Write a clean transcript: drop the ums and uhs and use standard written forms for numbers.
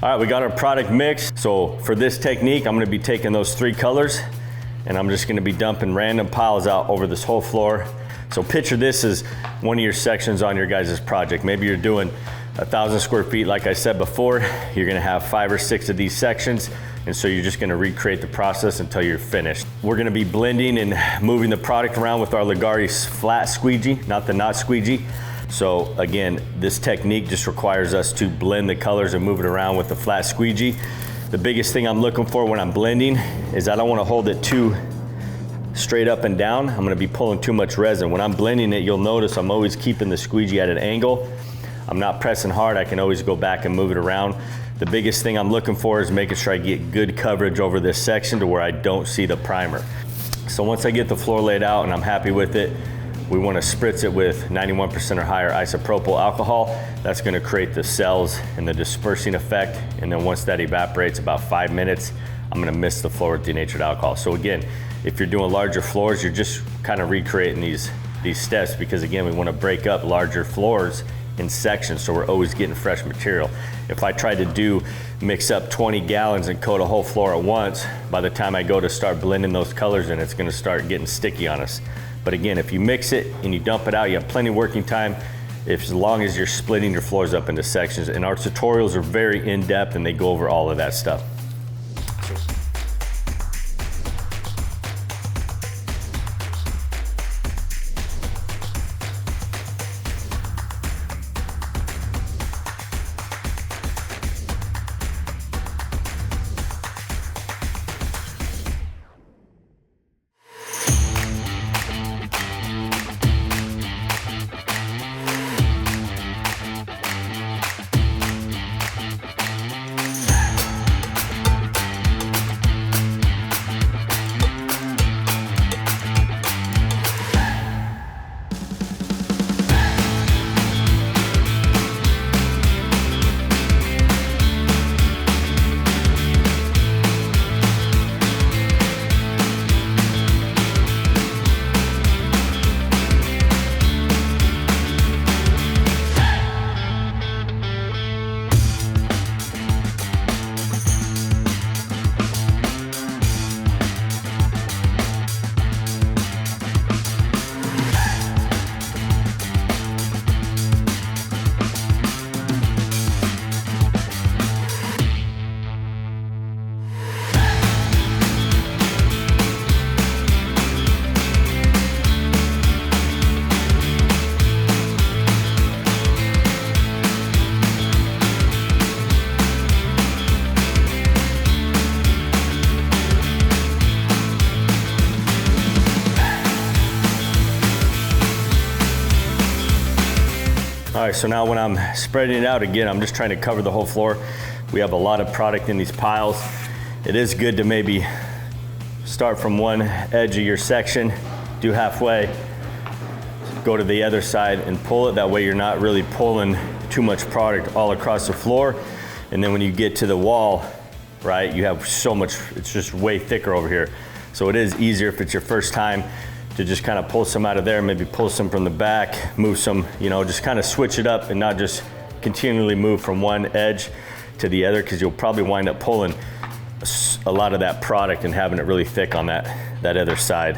All right, we got our product mixed. So for this technique, I'm gonna be taking those 3 colors and I'm just gonna be dumping random piles out over this whole floor. So picture this as one of your sections on your guys' project. Maybe you're doing 1,000 square feet, like I said before. You're gonna have 5 or 6 of these sections, and so you're just gonna recreate the process until you're finished. We're gonna be blending and moving the product around with our Leggari flat squeegee, not the knot squeegee. So again, this technique just requires us to blend the colors and move it around with the flat squeegee. The biggest thing I'm looking for when I'm blending is I don't wanna hold it too straight up and down. I'm gonna be pulling too much resin. When I'm blending it, you'll notice I'm always keeping the squeegee at an angle. I'm not pressing hard, I can always go back and move it around. The biggest thing I'm looking for is making sure I get good coverage over this section to where I don't see the primer. So once I get the floor laid out and I'm happy with it, we want to spritz it with 91% or higher isopropyl alcohol. That's going to create the cells and the dispersing effect. And then once that evaporates, about 5 minutes, I'm going to mist the floor with denatured alcohol. So again, if you're doing larger floors, you're just kind of recreating these steps, because again, we want to break up larger floors in sections, so we're always getting fresh material. If I tried to mix up 20 gallons and coat a whole floor at once, by the time I go to start blending those colors in, it's going to start getting sticky on us. But again, if you mix it and you dump it out, you have plenty of working time, as long as you're splitting your floors up into sections. And our tutorials are very in-depth and they go over all of that stuff. All right, so now when I'm spreading it out, again, I'm just trying to cover the whole floor. We have a lot of product in these piles. It is good to maybe start from one edge of your section, do halfway, go to the other side and pull it. That way you're not really pulling too much product all across the floor. And then when you get to the wall, right, you have so much, it's just way thicker over here. So it is easier if it's your first time to just kind of pull some out of there, maybe pull some from the back, move some, you know, just kind of switch it up and not just continually move from one edge to the other, because you'll probably wind up pulling a lot of that product and having it really thick on that other side.